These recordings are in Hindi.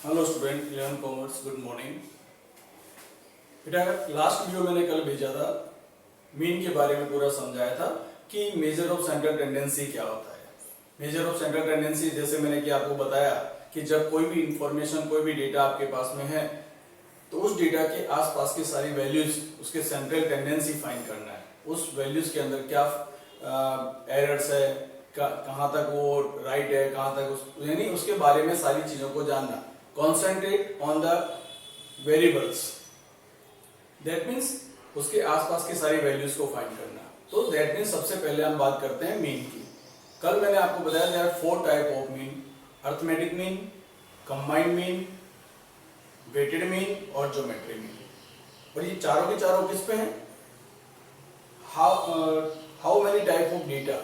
Hello student 11 commerce, good morning बेटा। लास्ट वीडियो मैंने कल भेजा था, मीन के बारे में पूरा समझाया था कि मेजर ऑफ सेंट्रल टेंडेंसी क्या होता है। मेजर ऑफ सेंट्रल टेंडेंसी जैसे मैंने कि आपको बताया कि जब कोई भी इंफॉर्मेशन, कोई भी डेटा आपके पास में है तो उस डेटा के आसपास की सारी वैल्यूज, उसके सेंट्रल टेंडेंसी फाइंड करना है। उस वैल्यूज के अंदर क्या एरर्स है, कहाँ तक वो राइट है, कहाँ तक यानी उसके बारे में सारी चीजों को जानना। Concentrate on the variables, that means उसके आसपास की सारी वैल्यूज को फाइंड करना। तो दैट मीन्स सबसे पहले हम बात करते हैं मीन की। कल मैंने आपको बताया there are 4 type of mean: arithmetic mean, combined mean, weighted mean और ज्योमेट्री मीन। और ये चारों के चारों किस पे हैं? How many type of data.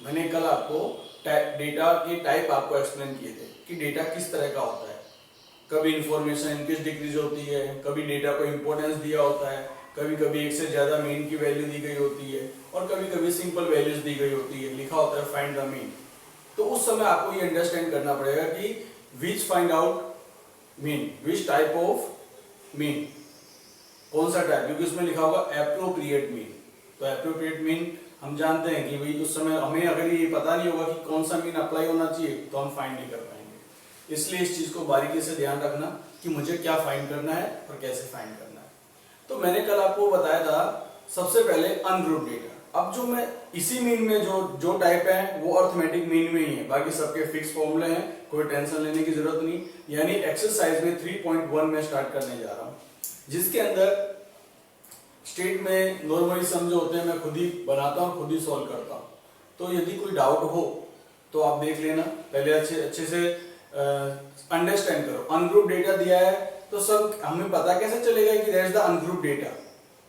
मैंने कल आपको डेटा के टाइप आपको एक्सप्लेन किए थे कि डेटा किस तरह का होता है। कभी इंफॉर्मेशन इंक्रीज डिक्रीज होती है, कभी डेटा को इंपॉर्टेंस दिया होता है, कभी कभी एक से ज्यादा मीन की वैल्यू दी गई होती है और कभी कभी सिंपल वैल्यूज दी गई होती है, लिखा होता है फाइंड द मीन। तो उस समय आपको ये अंडरस्टैंड करना पड़ेगा कि which find out mean, which type of mean, कौन सा टाइप, क्योंकि उसमें लिखा होगा एप्रोप्रिएट मीन। तो एप्रोप्रिएट मीन हम जानते हैं कि भाई उस समय हमें अगर ये पता नहीं होगा कि कौन सा मीन अप्लाई होना चाहिए तो हम फाइंड नहीं कर पाएंगे। इसलिए इस चीज को बारीकी से ध्यान रखना कि मुझे क्या फाइंड करना है और कैसे फाइंड करना है। तो मैंने कल आपको बताया था सबसे पहले अनग्रुप डेटा। अब जो मैं इसी मीन में जो टाइप है वो अर्थमेटिक मीन में ही है, बाकी सबके फिक्स फॉर्मूले हैं, कोई टेंशन लेने की जरूरत नहीं। यानी एक्सरसाइज में 3.1 में स्टार्ट करने जा रहा हूं, जिसके अंदर स्टेट में नॉर्मली सम जो होते हैं मैं खुद ही बनाता हूँ, खुद ही सॉल्व करता हूँ। तो यदि कोई डाउट हो तो आप देख लेना, पहले अच्छे से अंडरस्टैंड करो। अनग्रुप डेटा दिया है तो सब हमें पता कैसे चलेगा कि दैट्स द अनग्रुप डेटा।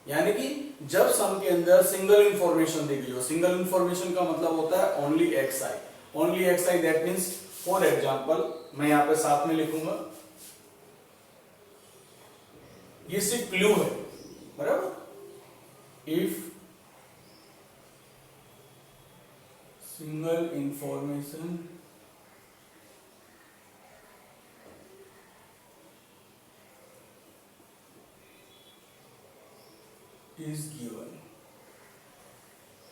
यानी कि जब सम के अंदर सिंगल इंफॉर्मेशन दी गई हो, सिंगल इंफॉर्मेशन का मतलब होता है only x I, only x I. That means for example मैं यहाँ पे साथ में लिखूंगा, ये सिर्फ क्लू है, बराबर। If single information is given,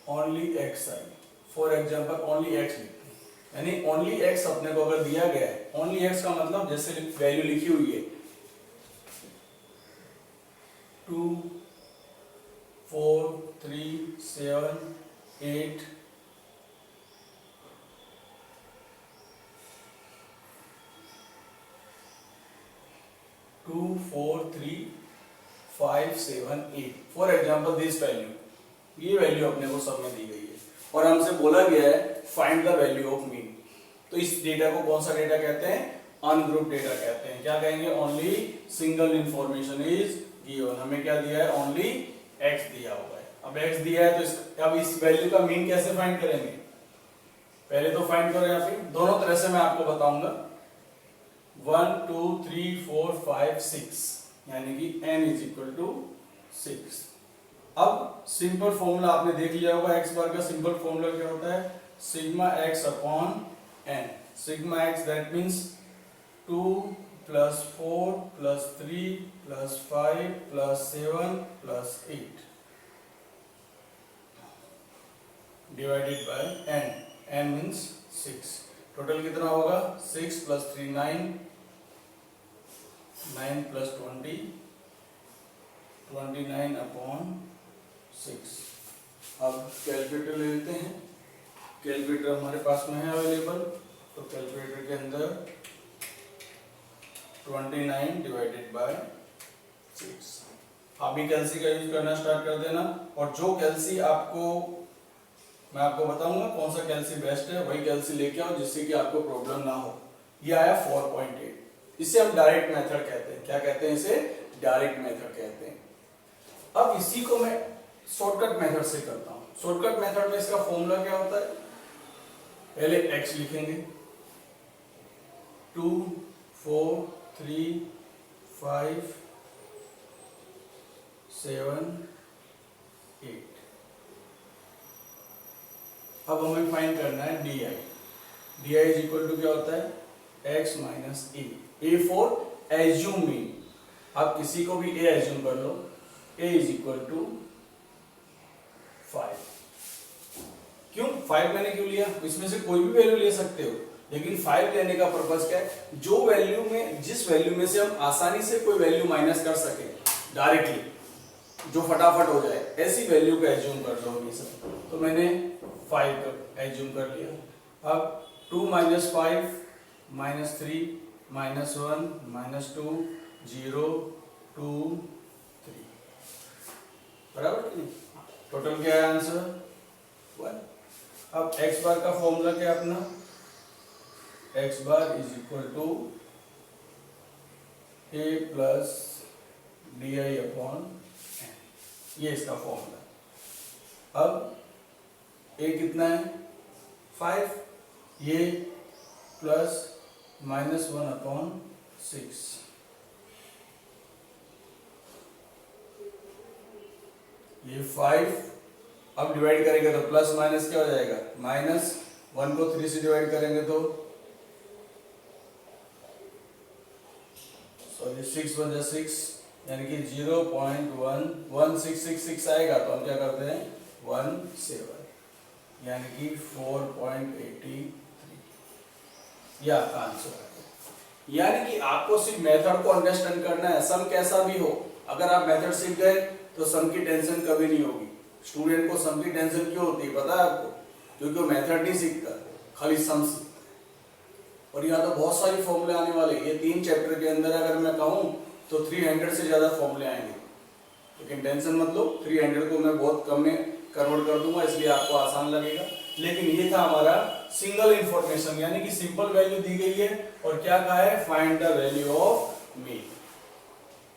only xi, for example only x, यानी only x अपने को अगर दिया गया है, only x का मतलब जैसे वैल्यू लिखी हुई है 2 4 3 7 8 2 4 3 5 7 8 फॉर एग्जाम्पल दिस वैल्यू, ये वैल्यू अपने को सब में दी गई है और हमसे बोला गया है find the value of mean. तो इस डेटा को कौन सा डेटा कहते हैं? अनग्रुप डेटा कहते हैं। क्या कहेंगे? Only single information is given. हमें क्या दिया है? ओनली x दिया हुआ है। अब x दिया है तो अब इस वैल्यू का मीन कैसे फाइंड करेंगे? पहले तो फाइंड करो, या फिर दोनों तरह से मैं आपको बताऊंगा। 1 2 3 4 5 6 यानी कि n इज इक्वल टू 6। अब सिंपल फॉर्मूला आपने देख लिया होगा, x बार का सिंपल फॉर्मूला क्या होता है? Sigma x upon n। Sigma x that means 2 plus 4 plus 3 plus 5 plus 7 plus 8 divided by n। n means 6। Total कितना होगा? 6 प्लस 3 9, 9 प्लस 20 29 अपॉन 6। अब कैलकुलेटर ले लेते हैं। कैलकुलेटर हमारे पास में है अवेलेबल, तो कैलकुलेटर के अंदर 29 डिवाइडेड बाय 6। आप भी कैलसी का यूज करना स्टार्ट कर देना, और जो कैलसी मैं आपको बताऊंगा कौन सा कैलसी बेस्ट है, वही कैलसी लेके आओ जिससे कि आपको प्रॉब्लम ना हो। ये आया 4.8। इसे हम डायरेक्ट मेथड कहते हैं। क्या कहते हैं इसे? डायरेक्ट मेथड कहते हैं। अब इसी को मैं शॉर्टकट मेथड से करता हूं। शॉर्टकट मेथड में इसका फॉर्मूला क्या होता है? पहले x लिखेंगे, 2 4 3 5 7 8। अब हमें फाइंड करना है D I. D I is equal to क्या होता है? x minus A for assume mean. आप किसी को भी ए एज्यूम कर लो, a इज इक्वल टू 5। क्यों 5 मैंने क्यों लिया? इसमें से कोई भी वैल्यू ले सकते हो, लेकिन 5 लेने का पर्पस क्या है? जो वैल्यू में, जिस वैल्यू में से हम आसानी से कोई वैल्यू माइनस कर सके डायरेक्टली, जो फटाफट हो जाए, ऐसी वैल्यू को एज्यूम कर लो हमेशा। तो मैंने 5 का एज्यूम कर लिया। अब 2 माइनस 5 माइनस 3 माइनस 1 माइनस 2 0 2 3 बराबर कि नहीं? टोटल क्या है आंसर? 1। अब x बार का फॉर्मूला क्या है अपना? x bar is equal to a plus D I upon n, ये इसका फॉर्मूला। अब a कितना है? 5, ये प्लस माइनस 1 अपॉन 6, ये 5। अब डिवाइड करेंगे तो प्लस माइनस क्या हो जाएगा? माइनस 1 को 3 से डिवाइड करेंगे तो सॉरी 6 1 जा 6, यानी कि 0.11666 आएगा। तो हम क्या करते हैं? 17, यानी कि 4.83, यह आपका आंसर है। यानी कि आपको सिर्फ मेथड को अंडरस्टैंड करना है। सम कैसा भी हो, अगर आप मेथड सीख गए तो सम की टेंशन कभी नहीं होगी। स्टूडेंट को सम की टेंशन क्यों होती है पता है आपको? क्योंकि वो मेथड नहीं सीखता, खाली सम सीखता। और यहाँ तो बहुत सारी फॉर्मूले आने वाले, ये 3 चैप्टर के अंदर अगर मैं कहूँ तो 300 से ज्यादा फॉर्मूले आएंगे, लेकिन टेंशन मत लो, 300 को मैं बहुत कम में कन्वर्ट कर दूंगा, इसलिए आपको आसान लगेगा। लेकिन ये था हमारा सिंगल इंफॉर्मेशन, यानी कि सिंपल वैल्यू दी गई है और क्या कहा है? Find the value of mean.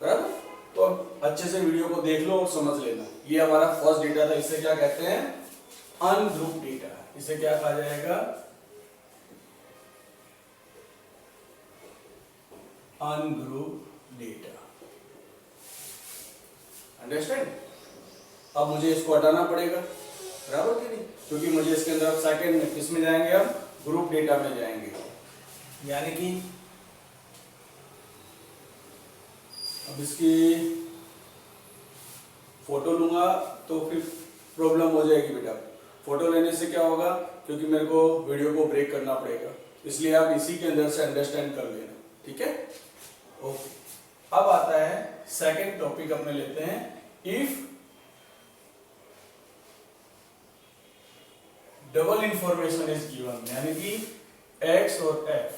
बराबर? तो अब अच्छे से वीडियो को देख लो और समझ लेना। ये हमारा फर्स्ट डेटा था, इसे क्या कहते हैं? Ungroup data. इसे क्या कहा जाएगा? Ungroup data. अंडरस्टैंड? अब मुझे इसको हटाना पड़ेगा, बराबर कि नहीं? क्योंकि मुझे इसके अंदर अब सेकंड में किस में जाएंगे? हम ग्रुप डेटा में जाएंगे। यानी कि अब इसकी फोटो लूंगा तो फिर प्रॉब्लम हो जाएगी बेटा। फोटो लेने से क्या होगा? क्योंकि मेरे को वीडियो को ब्रेक करना पड़ेगा, इसलिए आप इसी के अंदर से अंडरस्टैंड कर लेना, ठीक है? ओके। अब आता है सेकंड टॉपिक, अपने लेते हैं if double information is given, यानी कि x और f,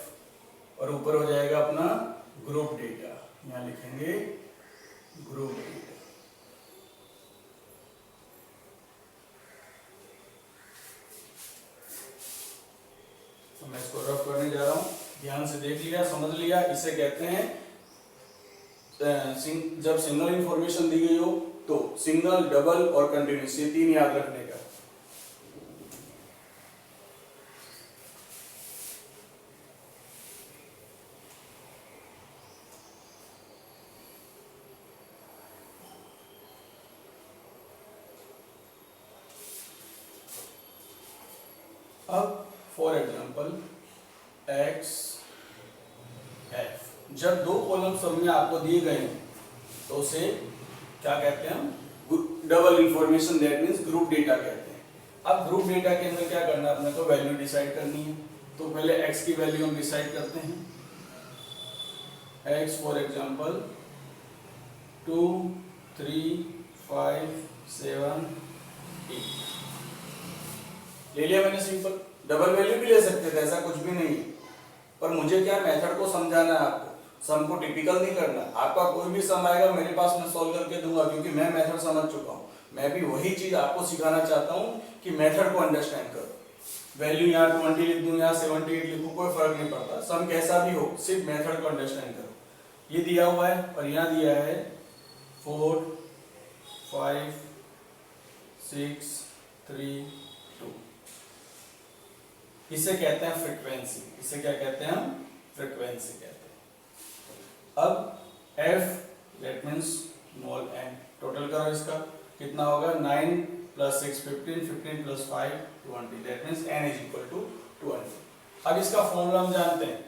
और ऊपर हो जाएगा अपना ग्रुप डेटा। यहां लिखेंगे ग्रुप डेटा। तो मैं इसको रफ करने जा रहा हूं, ध्यान से देख लिया, समझ लिया। इसे कहते हैं जब सिंगल इंफॉर्मेशन दी गई हो तो सिंगल, डबल और कंटिन्यूस, ये 3 याद रखने का। अब फॉर एग्जाम्पल x f, जब 2 कॉलम सब में आपको दिए गए हैं तो उसे क्या कहते हैं? हम double information, that means group data कहते हैं। अब ग्रुप डेटा के अंदर क्या करना है? अपने को वैल्यू डिसाइड करनी है। तो पहले x की वैल्यू हम डिसाइड करते हैं। x फॉर एग्जाम्पल 2 3 5 7 8 ले लिया मैंने सिंपल। डबल वैल्यू भी ले सकते थे, ऐसा कुछ भी नहीं है, पर मुझे क्या मेथड को समझाना है आपको, सम को टिपिकल नहीं करना। आपका कोई भी सम आएगा मेरे पास, मैं सॉल्व करके दूंगा, क्योंकि मैं मेथड समझ चुका हूँ। मैं भी वही चीज आपको सिखाना चाहता हूँ कि मेथड को अंडरस्टैंड करो। वैल्यू यहाँ 20 लिख दूं, यहाँ 78 लिखूं, कोई फर्क नहीं पड़ता, सम कैसा भी हो, सिर्फ मेथड को अंडरस्टैंड करो। ये दिया हुआ है और यहाँ दिया है 4 5 6 3 2। इसे कहते हैं फ्रीक्वेंसी। इसे क्या कहते हैं? हम फ्रीक्वेंसी कहते हैं। अब f that means small n, total करो इसका कितना होगा? 9 + 6 15, 15 + 5 20, दैट मींस n = 20। अब इसका फॉर्मूला हम जानते हैं,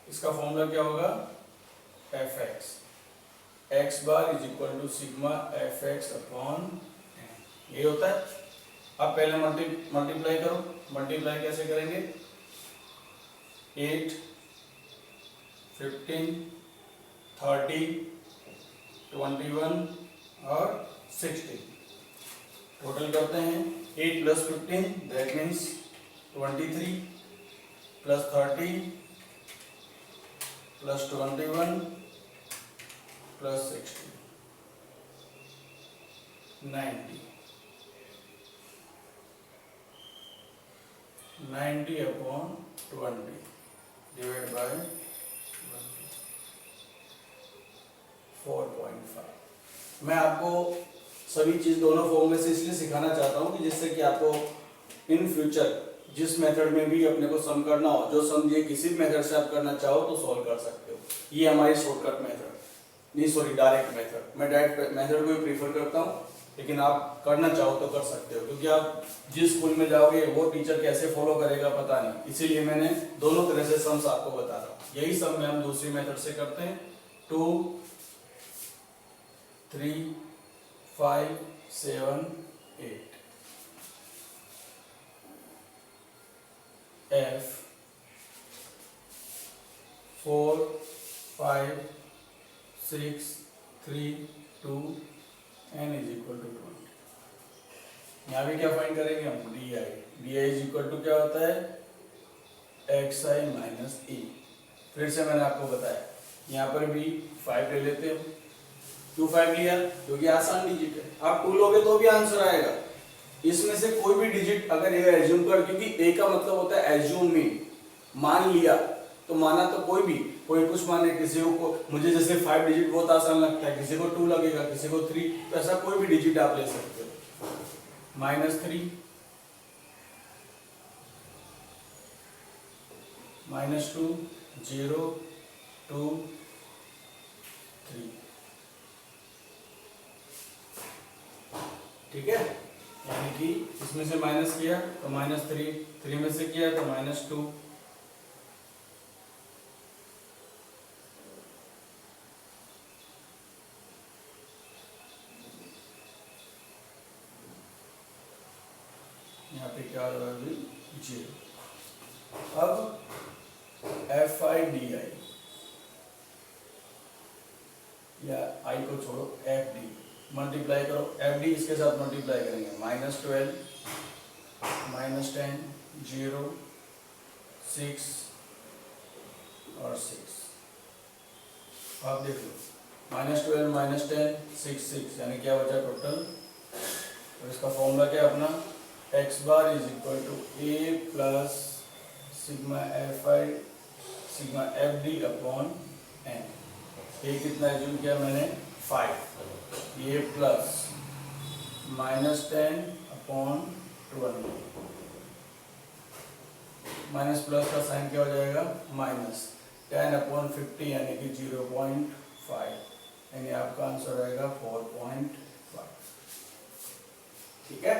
इसका फॉर्मूला क्या होगा, F X, X bar is equal to sigma F X upon N, ये होता है। अब पहले मल्टीप्लाई करो, मल्टीप्लाई कैसे करेंगे, 8, 15, 30, 21 और 16, टोटल करते हैं। 8 plus 15 that means 23 plus 30 plus 21 plus 16, 90 upon 20 divide by 4.5। मैं आपको सभी चीज दोनों फॉर्म में से इसलिए सिखाना चाहता हूँ कि जिससे कि आपको इन फ्यूचर जिस मेथड में भी अपने को सम करना हो, जो सम ये किसी भी मेथड से आप करना चाहो तो सॉल्व कर सकते हो। ये हमारी शॉर्टकट मेथड नहीं, सॉरी डायरेक्ट मेथड। मैं डायरेक्ट मेथड को ही प्रीफर करता हूँ, लेकिन आप करना चाहो तो कर सकते हो, क्योंकि आप जिस स्कूल में जाओगे वो टीचर कैसे फॉलो करेगा पता नहीं, इसीलिए मैंने दोनों तरह से सम्स आपको बता रहा हूँ। यही सम में हम दूसरी मेथड से करते हैं। 2, 3, 5, 7, 8 F 4, 5, 6, 3, 2 n is equal to 20। यहाँ भी क्या फाइंड करेंगे हम, D I is equal to क्या होता है, एक्स आई माइनस ई। फिर से मैंने आपको बताया यहाँ पर भी 5 ले लेते हो, क्यों 5 लिया, क्योंकि आसान डिजिट है। आप 2 लोगे तो भी आंसर आएगा। इसमें से कोई भी डिजिट अगर ये एज्यूम कर, क्योंकि ए का मतलब होता है एज्यूम मीन, मान लिया, तो माना तो कोई भी, कोई कुछ माने, किसी को, मुझे जैसे 5 डिजिट बहुत आसान लगता है, किसी को 2 लगेगा, किसी को 3, तो ऐसा कोई भी डिजिट आप ले सकते हो। -3, -2, 0, 2, 3, ठीक है। यानी कि इसमें से माइनस किया तो -3, 3 में से किया तो -2, यहाँ पे क्या होगा, 0। अब एफ आई डी आई, या आई को छोड़ो, एफ डी मल्टीप्लाई करो, एफ डी इसके साथ मल्टीप्लाई करेंगे, -12, -10, 0, 6 और 6। आप देख लो, -12, -10, 6, 6, यानी क्या बचा टोटल। तो इसका फॉर्मूला क्या अपना, X bar is equal to A plus sigma F I sigma F D upon N. A कितना एज्यूम किया मैंने, 5, ये प्लस -10 अपॉन 20, माइनस प्लस का साइन क्या हो जाएगा, -10 अपॉन 50 यानी कि 0.5, यानी आपका आंसर आएगा 4.5। ठीक है।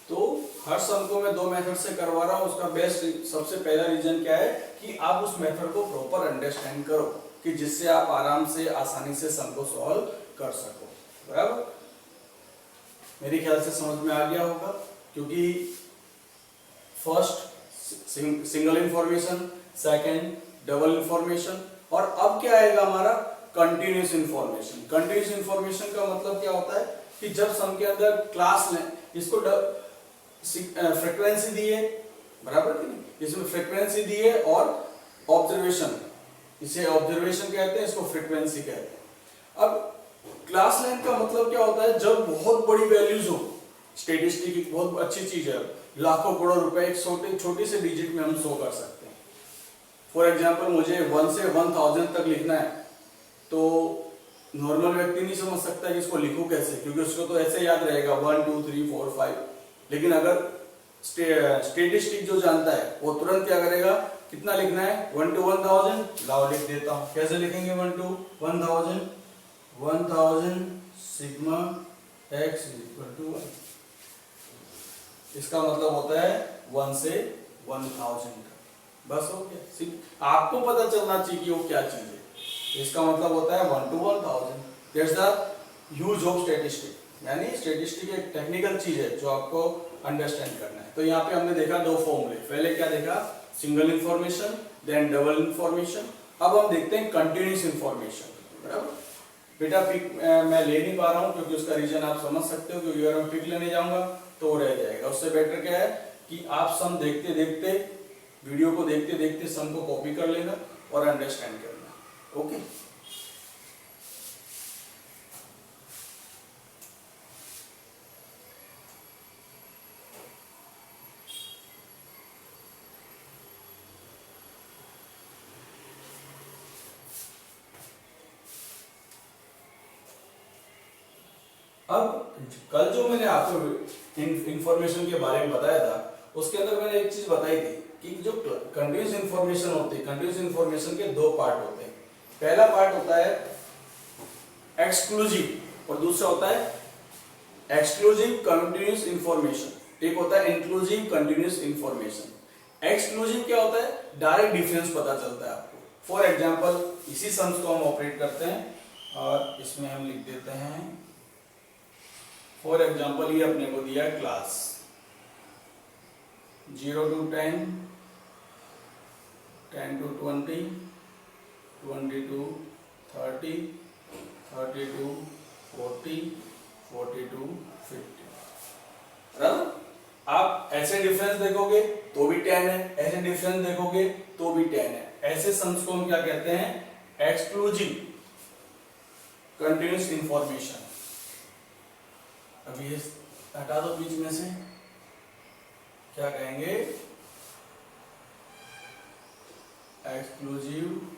तो हर सम को मैं 2 मेथड से करवा रहा हूँ। उसका बेस्ट सबसे पहला रीजन क्या है कि आप उस मेथड को प्रॉपर अंडरस्टैंड करो, कि जिससे आप आराम से आसानी से सम को सॉल्व कर सको। बराबर, मेरे ख्याल से समझ में आ गया होगा, क्योंकि first single information, second double information, और अब क्या आएगा हमारा कंटिन्यूस इंफॉर्मेशन। कंटिन्यूस इंफॉर्मेशन का मतलब क्या होता है कि जब सम के अंदर क्लास लें, इसको फ्रीक्वेंसी दी है, बराबर कि नहीं, इसमें फ्रीक्वेंसी दी है और ऑब्जर्वेशन, इसे ऑब्जर्वेशन कहते हैं, इसको फ्रीक्वेंसी कहते हैं। अब क्लास लेंथ का मतलब क्या होता है, जब बहुत बड़ी वैल्यूज हो, स्टैटिस्टिक एक बहुत अच्छी चीज है, लाखों करोड़ रुपए एक छोटी से डिजिट में हम शो कर सकते हैं। फॉर एग्जांपल मुझे 1 से 1000 तक लिखना है, तो नॉर्मल व्यक्ति नहीं समझ सकता कि इसको लिखूं कैसे, क्योंकि उसको तो ऐसे याद रहेगा 1 2 3 4 5। लेकिन अगर स्टैटिस्टिक जो जानता है वो तुरंत क्या करेगा, कितना लिखना है, 1 to 1000, लाओ लिख देता हूं। कैसे लिखेंगे 1 to 1000, 1000 sigma x equal to 1। इसका मतलब होता है 1 से 1000 तक, बस हो गया। आपको पता चलना चाहिए कि वो क्या चीज है, इसका मतलब होता है 1 to 1000। That's the use of statistic, यानी स्टैटिस्टिक एक टेक्निकल चीज है जो आपको अंडरस्टैंड करना है। तो यहाँ पे हमने देखा दो फॉर्मूले, पहले क्या देखा, single information, then double information. अब हम देखते हैं कंटिन्यूस इंफॉर्मेशन। बराबर बेटा पिक मैं ले नहीं पा रहा हूँ क्योंकि उसका रीजन आप समझ सकते हो, क्योंकि अगर मैं पिक लेने जाऊंगा तो रह जाएगा। उससे बेटर क्या है कि आप सम देखते देखते, वीडियो को देखते देखते सम को कॉपी कर लेना और अंडरस्टैंड करना। ओके, अब कल जो मैंने आपको इंफॉर्मेशन के बारे में बताया था, उसके अंदर मैंने एक चीज बताई थी कि जो कंटिन्यूस इंफॉर्मेशन होती है, कंटिन्यूस इंफॉर्मेशन के दो पार्ट होते हैं। पहला पार्ट होता है एक्सक्लूसिव और दूसरा होता है एक्सक्लूसिव कंटिन्यूस इंफॉर्मेशन। एक होता है इंक्लूसिव कंटिन्यूस इंफॉर्मेशन। एक्सक्लूसिव क्या होता है, डायरेक्ट डिफरेंस पता चलता है आपको। फॉर एग्जांपल इसी सम्स को हम ऑपरेट करते हैं और इसमें हम लिख देते हैं, फॉर एग्जाम्पल ये अपने को दिया है class 0 to 10, 10 to 20, 20 to 30, 30 to 40, 40 to 50। बराबर, आप ऐसे डिफरेंस देखोगे तो भी 10 है, ऐसे डिफरेंस देखोगे तो भी 10 है। ऐसे सम्स को हम क्या कहते हैं, एक्सक्लूसिव कंटिन्यूस इंफॉर्मेशन। अब ये हटा दो बीच में से, क्या कहेंगे, एक्सक्लूसिव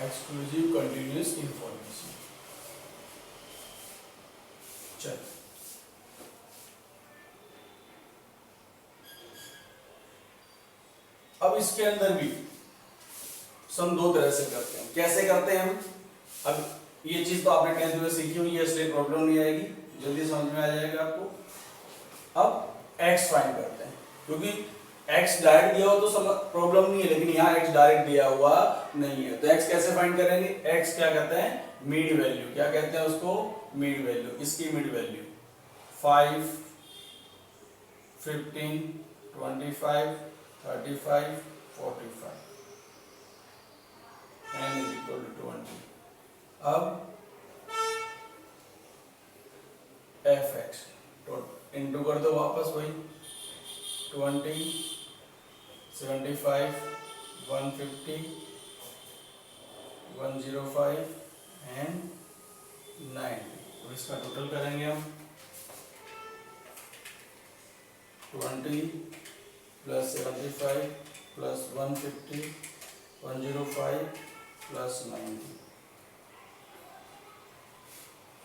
एक्सक्लूसिव कंटिन्यूस इंफॉर्मेशन। चल अब इसके अंदर भी सम दो तरह से करते हैं। कैसे करते हैं हम, अब ये चीज तो आपने 10th में सीखी हुई है, इसलिए प्रॉब्लम नहीं आएगी, जल्दी समझ में आ जाएगा आपको। अब x फाइंड करते हैं, क्योंकि x डायरेक्ट दिया हो तो प्रॉब्लम नहीं है, लेकिन यहाँ x डायरेक्ट दिया हुआ नहीं है। तो x कैसे फाइंड करेंगे, x क्या कहते हैं, मिड वैल्यू। क्या कहते हैं उसको, मिड वैल्यू। इसकी mid value 5, 15, 25, 35, 45 n is equal to 20। अब fx तो इंटू कर दो वापस वही 20, 75, 150, 105 एंड 90। तो इसका टोटल करेंगे हम 20 plus 75 plus 150, 105 plus 90।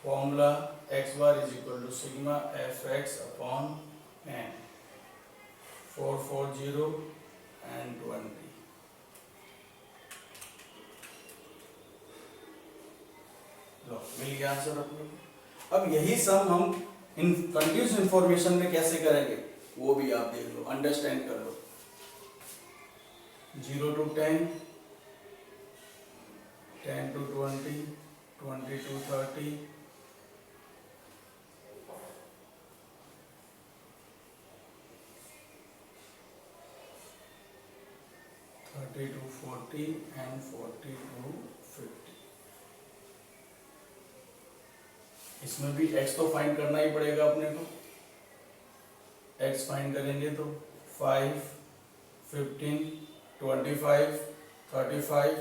Formula x bar is equal to sigma fx upon n, 440 and 20। लो मिल गया आंसर अपने को। अब यही सम हम इन कंटिन्यूस इंफॉर्मेशन में कैसे करेंगे वो भी आप देख लो, अंडरस्टैंड कर लो। 0 to 10, 10 to 20, 20 to 30, 30 to 40 and 40 to 50। इसमें भी x तो फाइंड करना ही पड़ेगा अपने को। x फाइंड करेंगे तो 5, 15, 25, 35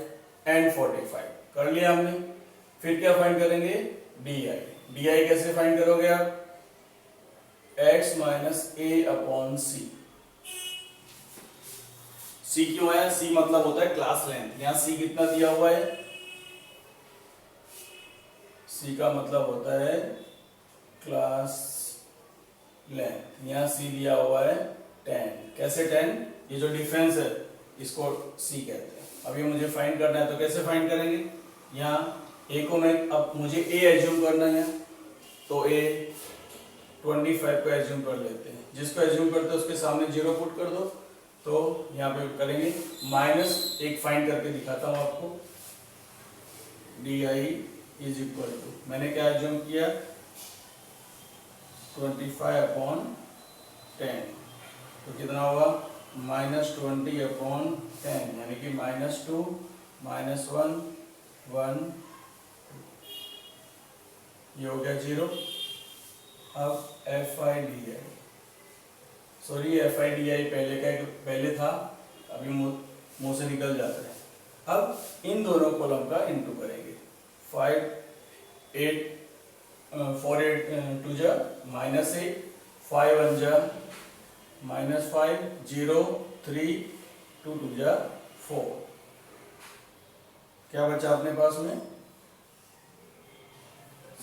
एंड 45 कर लिया हमने। फिर क्या फाइंड करेंगे, डी आई कैसे फाइंड करोगे आप, x माइनस a अपॉन सी। सी क्यों है, सी मतलब होता है क्लास लेंथ। यहाँ सी कितना दिया हुआ है, सी का मतलब होता है क्लास लेंथ। यहाँ सी दिया हुआ है 10। कैसे 10, ये जो डिफरेंस है इसको सी कहते हैं। अब ये मुझे फाइंड करना है, तो कैसे फाइंड करेंगे? यहाँ ए को मैं, अब मुझे ए एज्यूम करना है, तो ए 25 को एज्यूम कर लेते हैं। जिसको एज्यूम करते हैं उसके सामने 0 पुट कर दो, तो यहाँ पे करेंगे माइनस, एक फाइंड करके दिखाता हूँ आपको, di इज इक्वल टू, मैंने क्या एज्यूम किया, 25/10, तो कितना होगा -20/10, यानी कि -2 -1 1, ये हो गया 0। अब FIDI, सॉरी FIDI पहले था, अभी मुंह से निकल जाता है। अब इन दोनों कॉलम का इनटू करेंगे, 4 8 2 जा -8, 5 1 जा -5, 0 3 2 2 जा 4, क्या बचा अपने पास में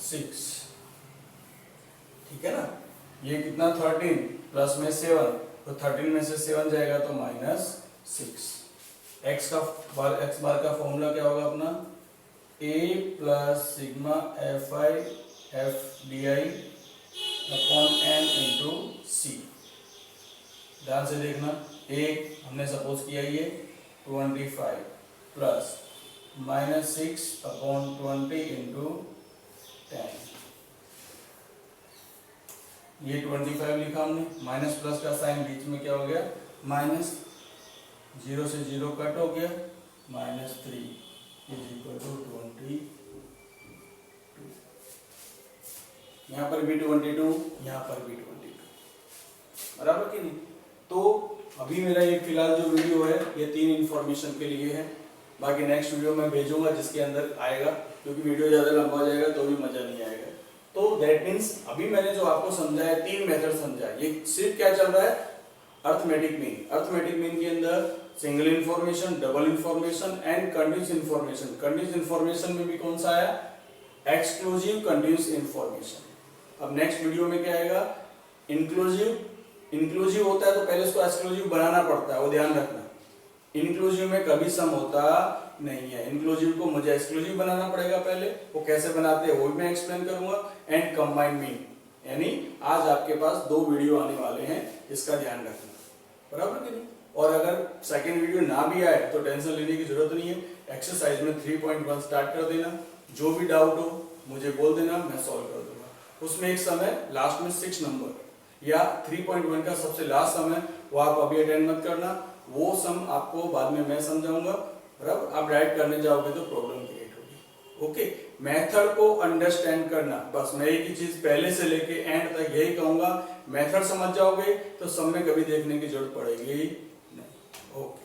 6, ठीक है ना। ये कितना 13 प्लस में 7, तो 13 में से 7 जाएगा तो -6। x बार का फॉर्मूला क्या होगा अपना, a plus sigma FDI upon n into C. ध्यान से देखना, a हमने सपोज किया ये 25 प्लस -6/20 इंटू 10, ये 25 लिखा हमने, माइनस प्लस का साइन बीच में क्या हो गया माइनस, 0 से 0 कट हो गया, -3 इज इक्वल टू 22, यहाँ पर भी 22, यहाँ पर भी 22, बराबर कि नहीं। तो अभी मेरा ये फिलहाल जो वीडियो है ये 3 इंफॉर्मेशन के लिए है, बाकी नेक्स्ट वीडियो में भेजूंगा जिसके अंदर आएगा, क्योंकि वीडियो ज़्यादा लंबा हो जाएगा तो भी मज़ा नहीं आएगा। तो दैट मीन्स अभी मैंने जो आपको समझाया 3 मेथड समझाया, ये सिर्फ क्या चल रहा है, अर्थमेटिक मीन। अर्थमेटिक मीन के अंदर single information, double information and continuous information. Continuous information में भी कौन सा आया, एक्सक्लूसिव कंटिन्यूस इंफॉर्मेशन। अब नेक्स्ट वीडियो में क्या आएगा, इंक्लूसिव। इंक्लूसिव होता है तो पहले उसको एक्सक्लूसिव बनाना पड़ता है, वो ध्यान रखना। इंक्लूसिव में कभी सम होता नहीं है, इंक्लूसिव को मुझे एक्सक्लूसिव बनाना पड़ेगा पहले, वो कैसे बनाते हैं वो भी मैं एक्सप्लेन करूंगा। एंड कंबाइंड मीन, यानी आज आपके पास 2 वीडियो आने वाले हैं, इसका ध्यान रखना, बराबर कि नहीं। और अगर सेकंड वीडियो ना भी आए तो टेंशन लेने की जरूरत नहीं है, एक्सरसाइज में 3.1 स्टार्ट कर देना, जो भी डाउट हो मुझे बोल देना, मैं सॉल्व कर दूंगा। उसमें एक समय लास्ट में 6 नंबर या 3.1 का सबसे लास्ट समय, वो आप अभी अटेंड मत करना, वो सम आपको बाद में मैं समझाऊंगा, बराबर। आप डायरेक्ट करने जाओगे तो प्रॉब्लम क्रिएट होगी। ओके, मेथड को अंडरस्टैंड करना, बस मैं एक ही चीज पहले से लेके एंड तक यही कहूंगा, मेथड समझ जाओगे तो सब में कभी देखने की जरूरत पड़ेगी नहीं। ओके।